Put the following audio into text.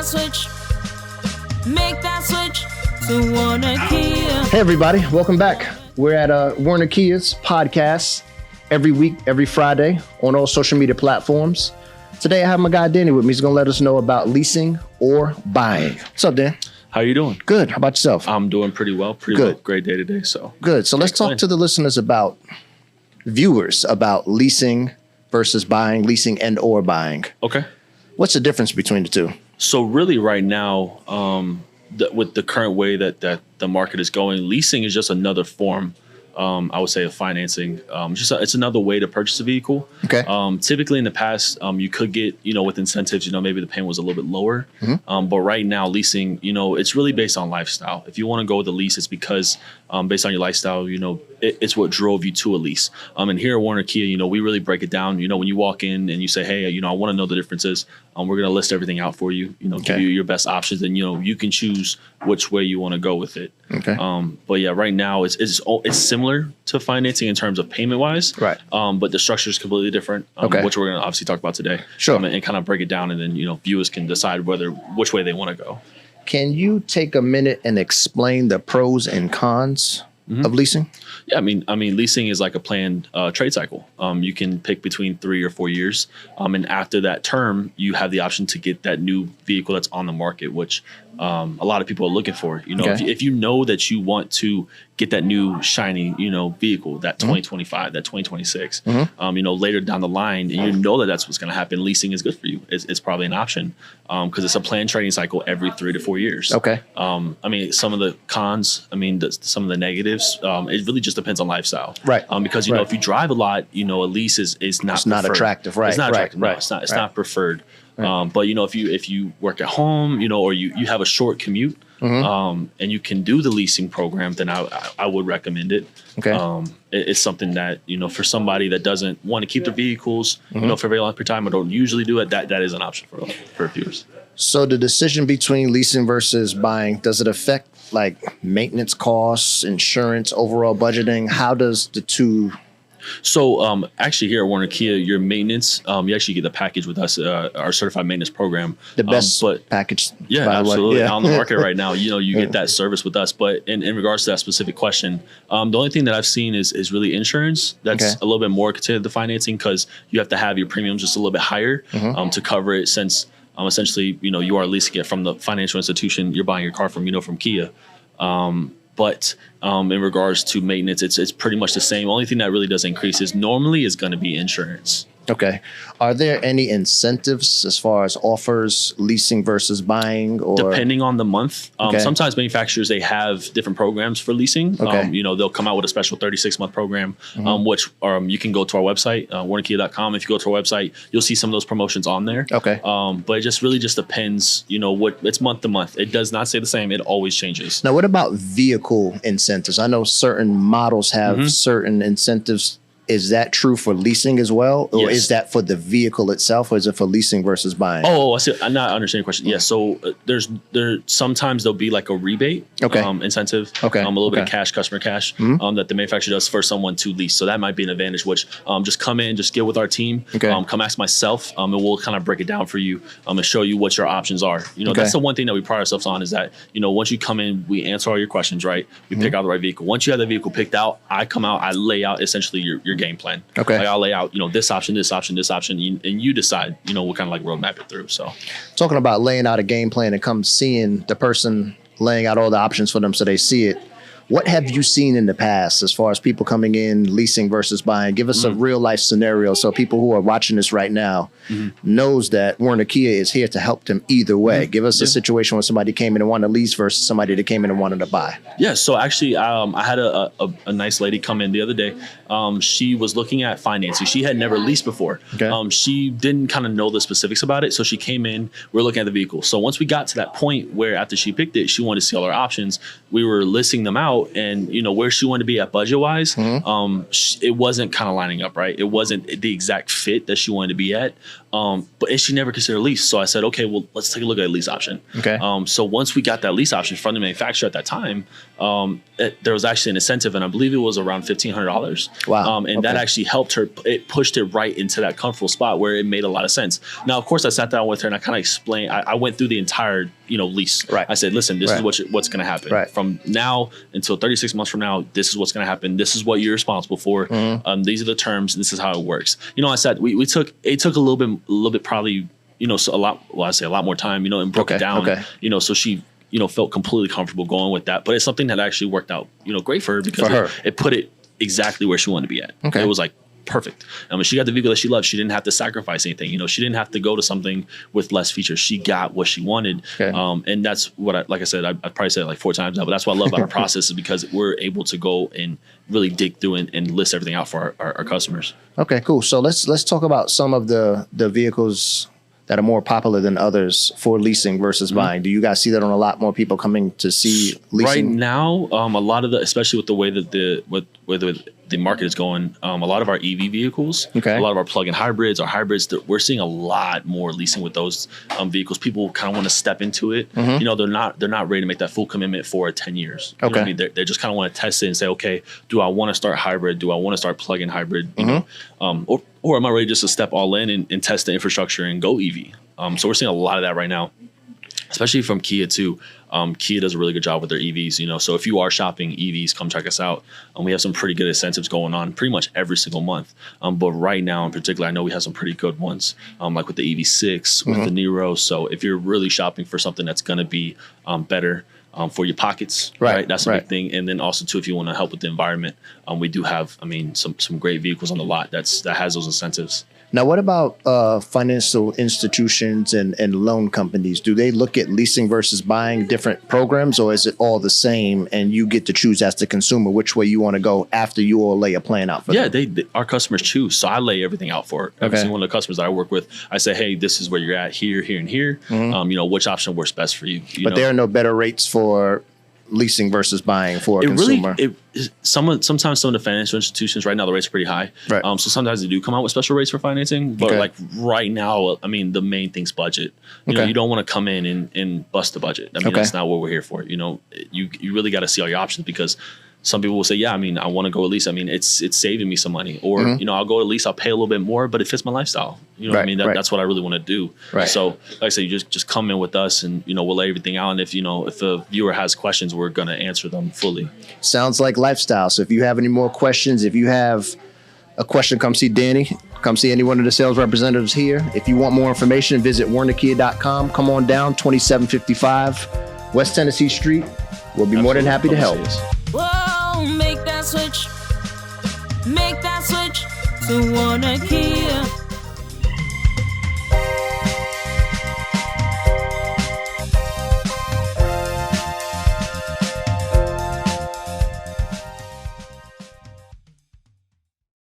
switch. Make that switch to Werner Kia. Hey everybody, welcome back. We're at Werner Kia's podcast every week, every Friday on all social media platforms. Today I have my guy Danny with me. He's going to let us know about leasing or buying. What's up, Dan? How you doing? Good. How about yourself? I'm doing pretty well. Pretty Good. well. Great day today. So good. So let's talk to the listeners about viewers about leasing versus buying, leasing and or buying. Okay. What's the difference between the two? So really right now, with the current way that the market is going, leasing is just another form, I would say, of financing. It's another way to purchase a vehicle. Okay. Typically in the past, you could get, with incentives, maybe the payment was a little bit lower. Mm-hmm. But right now leasing, it's really based on lifestyle. If you want to go with a lease, it's because based on your lifestyle, it's what drove you to a lease. And here at Werner Kia, we really break it down. When you walk in and you say, hey, I want to know the differences, we're going to list everything out for you, give you your best options, and, you can choose which way you want to go with it. Okay. But yeah, right now it's similar to financing in terms of payment wise. Right. But the structure is completely different, which we're going to obviously talk about today. Sure. And kind of break it down, and then, viewers can decide which way they want to go. Can you take a minute and explain the pros and cons of leasing? Yeah, I mean, leasing is like a planned trade cycle. You can pick between 3 or 4 years, and after that term, you have the option to get that new vehicle that's on the market, which a lot of people are looking for. If you know that you want to get that new shiny, vehicle, that 2025, that 2026, later down the line, and that's what's going to happen. Leasing is good for you. It's probably an option because it's a planned trading cycle every 3 to 4 years. Okay. Some of the cons, some of the negatives, it really just depends on lifestyle. Right. Because, if you drive a lot, a lease is not it's not attractive. Right. It's not attractive. Right. No, it's not preferred. Right. But if you work at home, or you have a short commute, and you can do the leasing program, then I would recommend it. Okay. It's something that, for somebody that doesn't want to keep their vehicles, for a very long period of time, or don't usually do it, that is an option for viewers. So the decision between leasing versus buying, does it affect like maintenance costs, insurance, overall budgeting? How does the two? So actually here at Werner Kia, your maintenance, you actually get the package with us, our certified maintenance program. The best package. Yeah, absolutely. On the market right now, you get that service with us. But in regards to that specific question, the only thing that I've seen is really insurance. That's a little bit more considered the financing because you have to have your premiums just a little bit higher to cover it since essentially, you are leasing it from the financial institution you're buying your car from, from Kia. But in regards to maintenance, it's pretty much the same. Only thing that really does increase is going to be insurance. Okay. Are there any incentives as far as offers, leasing versus buying? Or depending on the month. Sometimes manufacturers, they have different programs for leasing. Okay. They'll come out with a special 36-month program, which you can go to our website, wernerkia.com. If you go to our website, you'll see some of those promotions on there. Okay. But it really just depends, what it's month to month. It does not stay the same. It always changes. Now, what about vehicle incentives? I know certain models have certain incentives. Is that true for leasing as well? Or is that for the vehicle itself, or is it for leasing versus buying? Oh, I see. I'm not understanding your question. Yeah. So sometimes there'll be like a rebate incentive, a little bit of cash, customer cash, that the manufacturer does for someone to lease. So that might be an advantage, which just come in, just get with our team, come ask myself, and we'll kind of break it down for you and show you what your options are. That's the one thing that we pride ourselves on is that, once you come in, we answer all your questions, right? We pick out the right vehicle. Once you have the vehicle picked out, I come out, I lay out essentially your game plan. Okay. Like I'll lay out, this option, this option, this option, and you decide, what kind of like roadmap it through. So talking about laying out a game plan and come seeing the person laying out all the options for them so they see it. What have you seen in the past as far as people coming in, leasing versus buying? Give us a real life scenario so people who are watching this right now knows that Werner Kia is here to help them either way. Give us a situation where somebody came in and wanted to lease versus somebody that came in and wanted to buy. Yeah, so actually I had a nice lady come in the other day. She was looking at financing. She had never leased before. Okay. She didn't kind of know the specifics about it. So she came in, we were looking at the vehicle. So once we got to that point where after she picked it, she wanted to see all our options. We were listing them out. And where she wanted to be at budget wise, it wasn't kind of lining up, right? It wasn't the exact fit that she wanted to be at. But she never considered a lease. So I said, okay, well, let's take a look at a lease option. Okay. So once we got that lease option from the manufacturer at that time, there was actually an incentive, and I believe it was around $1,500. Wow. And that actually helped her. It pushed it right into that comfortable spot where it made a lot of sense. Now, of course, I sat down with her and I kind of explained. I went through the entire lease. Right. I said, listen, this is what's going to happen. Right. From now until 36 months from now, this is what's going to happen. This is what you're responsible for. These are the terms. And this is how it works. I said it took a little bit probably so a lot. Well, I say a lot more time. And broke it down. Okay. So she felt completely comfortable going with that. But it's something that actually worked out great for her because it put it exactly where she wanted to be at. Okay. It was like perfect. She got the vehicle that she loved. She didn't have to sacrifice anything. She didn't have to go to something with less features. She got what she wanted. Okay. And that's what like I said, I've probably said it like 4 times now, but that's what I love about our process is because we're able to go and really dig through and list everything out for our customers. Okay, cool. So let's talk about some of the vehicles that are more popular than others for leasing versus buying. Do you guys see that on a lot more people coming to see leasing? Right now, a lot of especially with the way that the market is going, a lot of our EV vehicles, a lot of our plug-in hybrids, our hybrids, we're seeing a lot more leasing with those vehicles. People kind of want to step into it. They're not ready to make that full commitment for 10 years. You know what I mean? They just kind of want to test it and say, okay, do I want to start hybrid? Do I want to start plug-in hybrid? Or am I ready just to step all in and test the infrastructure and go EV? So we're seeing a lot of that right now, especially from Kia too. Kia does a really good job with their EVs, so if you are shopping EVs, come check us out. We have some pretty good incentives going on pretty much every single month. But right now in particular, I know we have some pretty good ones, like with the EV6, with the Nero. So if you're really shopping for something that's going to be better for your pockets, right? That's a big thing. And then also too, if you want to help with the environment, we do have, some great vehicles on the lot that has those incentives. Now, what about financial institutions and loan companies? Do they look at leasing versus buying different programs, or is it all the same and you get to choose as the consumer which way you want to go after you all lay a plan out for them? Yeah, our customers choose. So I lay everything out for every single one of the customers that I work with. I say, hey, this is where you're at here, here, and here. Which option works best for you. But there are no better rates for leasing versus buying for a consumer. Sometimes some of the financial institutions right now, the rates are pretty high. Right. So sometimes they do come out with special rates for financing. But like right now, the main thing's budget. You don't want to come in and bust the budget. That's not what we're here for. You really got to see all your options because some people will say, yeah, I want to go at lease. It's saving me some money. Or, I'll go at lease, I'll pay a little bit more, but it fits my lifestyle. That's what I really want to do. Right. So like I said, you just come in with us and, we'll lay everything out. And if a viewer has questions, we're going to answer them fully. Sounds like lifestyle. So if you have any more questions, if you have a question, come see Danny. Come see any one of the sales representatives here. If you want more information, visit wernerkia.com. Come on down, 2755 West Tennessee Street. We'll be more than happy to help. Whoa, make that switch to Werner Kia.